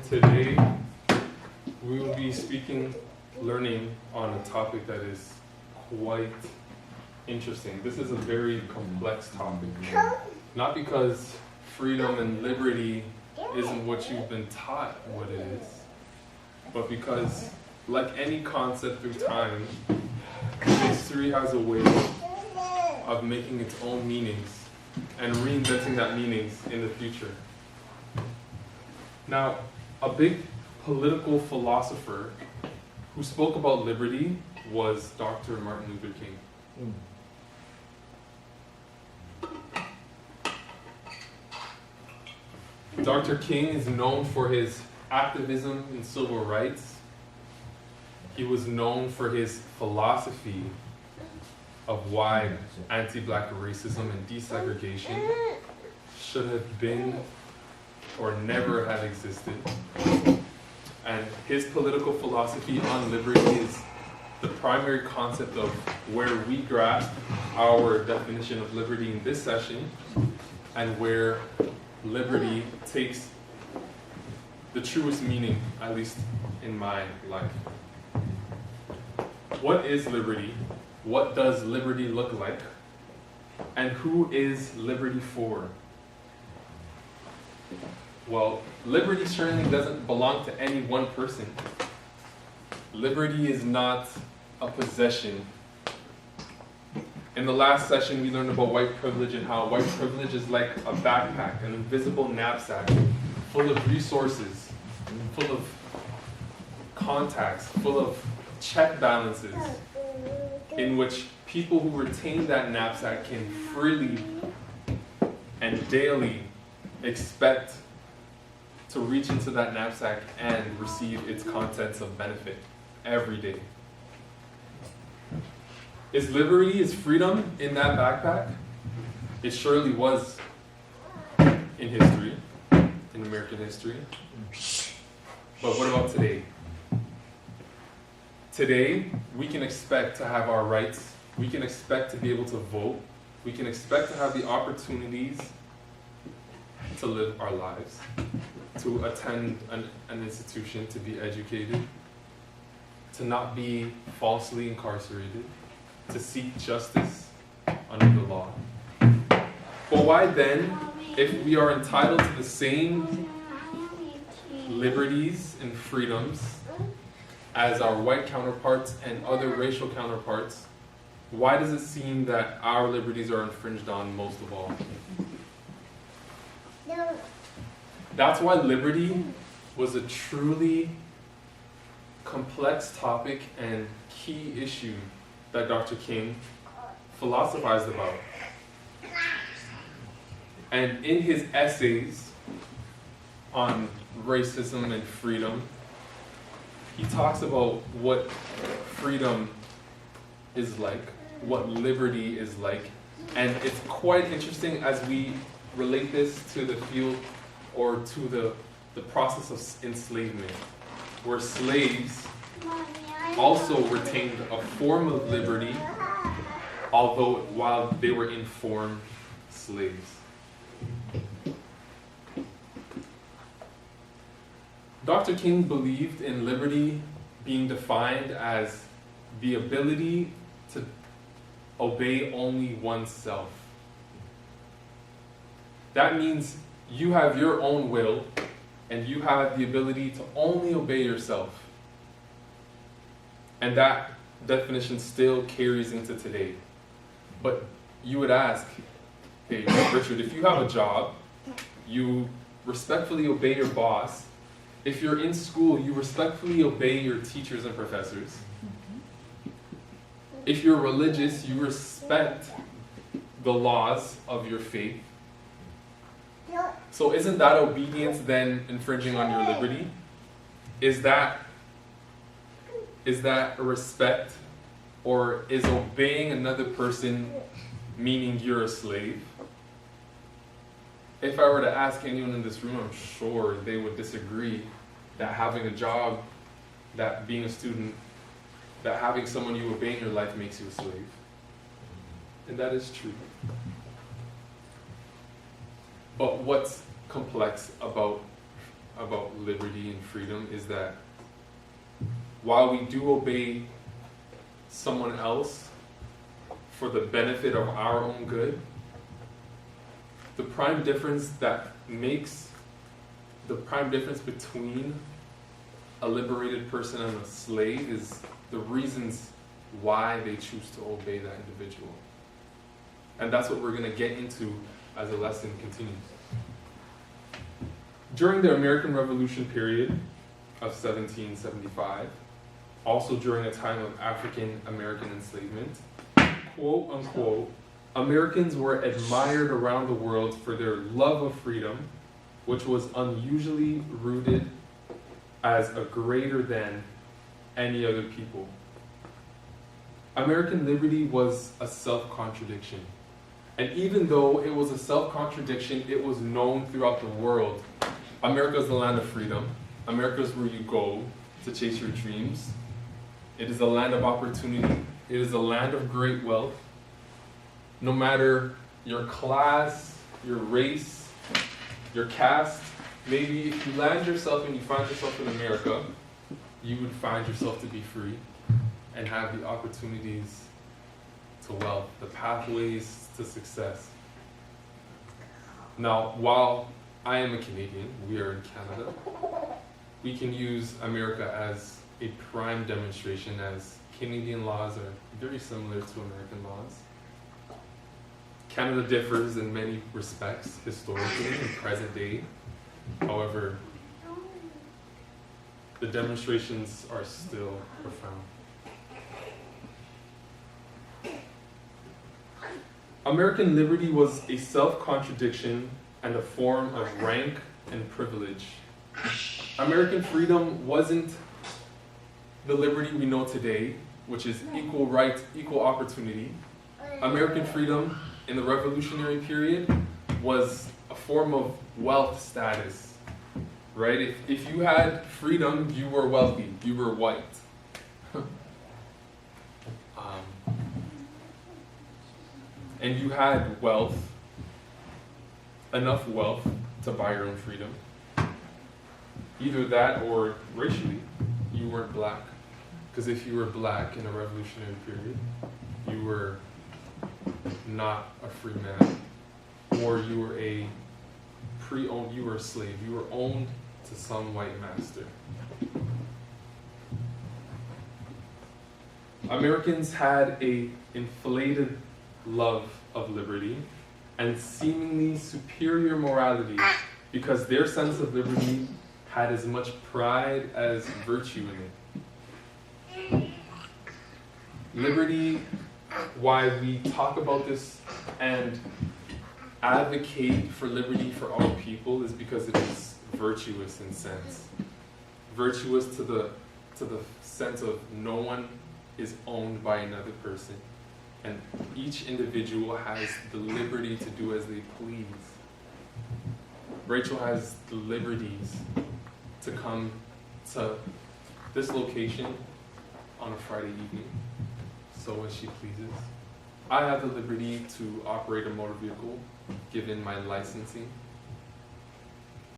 Today, we will be learning on a topic that is quite interesting. This is a very complex topic. Not because freedom and liberty isn't what you've been taught what it is, but because, like any concept through time, history has a way of making its own meanings and reinventing that meanings in the future. Now, a big political philosopher who spoke about liberty was Dr. Martin Luther King. Dr. King is known for his activism in civil rights. He was known for his philosophy of why anti-black racism and desegregation should have been or never have existed. And his political philosophy on liberty is the primary concept of where we grasp our definition of liberty in this session, and where liberty takes the truest meaning, at least in my life. What is liberty? What does liberty look like? And who is liberty for? Well, liberty certainly doesn't belong to any one person. Liberty is not a possession. In the last session, we learned about white privilege and how white privilege is like a backpack, an invisible knapsack, full of resources, full of contacts, full of check balances, in which people who retain that knapsack can freely and daily expect to reach into that knapsack and receive its contents of benefit every day. Is liberty, is freedom in that backpack? It surely was in history, in American history. But what about today? Today, we can expect to have our rights. We can expect to be able to vote. We can expect to have the opportunities to live our lives, to attend an institution, to be educated, to not be falsely incarcerated, to seek justice under the law. But why then, if we are entitled to the same liberties and freedoms as our white counterparts and other racial counterparts, why does it seem that our liberties are infringed on most of all? That's why liberty was a truly complex topic and key issue that Dr. King philosophized about. And in his essays on racism and freedom, he talks about what freedom is like, what liberty is like. And it's quite interesting as we relate this to the field or to the process of enslavement, where slaves also retained a form of liberty, although while they were informed slaves. Dr. King believed in liberty being defined as the ability to obey only oneself. That means you have your own will and you have the ability to only obey yourself. And that definition still carries into today. But you would ask, hey, Richard, if you have a job, you respectfully obey your boss. If you're in school, you respectfully obey your teachers and professors. If you're religious, you respect the laws of your faith. So isn't that obedience then infringing on your liberty? Is that a respect, or is obeying another person meaning you're a slave? If I were to ask anyone in this room, I'm sure they would disagree that having a job, that being a student, that having someone you obey in your life makes you a slave. And that is true. But what's complex about liberty and freedom is that while we do obey someone else for the benefit of our own good, the prime difference between a liberated person and a slave is the reasons why they choose to obey that individual. And that's what we're going to get into as the lesson continues. During the American Revolution period of 1775, also during a time of African American enslavement, quote unquote, Americans were admired around the world for their love of freedom, which was unusually rooted as a greater than any other people. American liberty was a self-contradiction. And even though it was a self-contradiction, it was known throughout the world. America is the land of freedom. America is where you go to chase your dreams. It is a land of opportunity. It is a land of great wealth. No matter your class, your race, your caste, maybe if you land yourself and you find yourself in America, you would find yourself to be free and have the opportunities to wealth, the pathways to success. Now, while I am a Canadian, we are in Canada, we can use America as a prime demonstration, as Canadian laws are very similar to American laws. Canada differs in many respects, historically and present day. However, the demonstrations are still profound. American liberty was a self-contradiction and a form of rank and privilege. American freedom wasn't the liberty we know today, which is equal rights, equal opportunity. American freedom in the Revolutionary period was a form of wealth status, right? If you had freedom, you were wealthy, you were white. And you had wealth, enough wealth to buy your own freedom. Either that or racially, you weren't black. Because if you were black in a revolutionary period, you were not a free man. Or you were a pre-owned, you were a slave. You were owned to some white master. Americans had a inflated love of liberty and seemingly superior morality because their sense of liberty had as much pride as virtue in it. Liberty, why we talk about this and advocate for liberty for all people, is because it is virtuous in sense. Virtuous to the sense of no one is owned by another person. And each individual has the liberty to do as they please. Rachel has the liberties to come to this location on a Friday evening, so as she pleases. I have the liberty to operate a motor vehicle, given my licensing.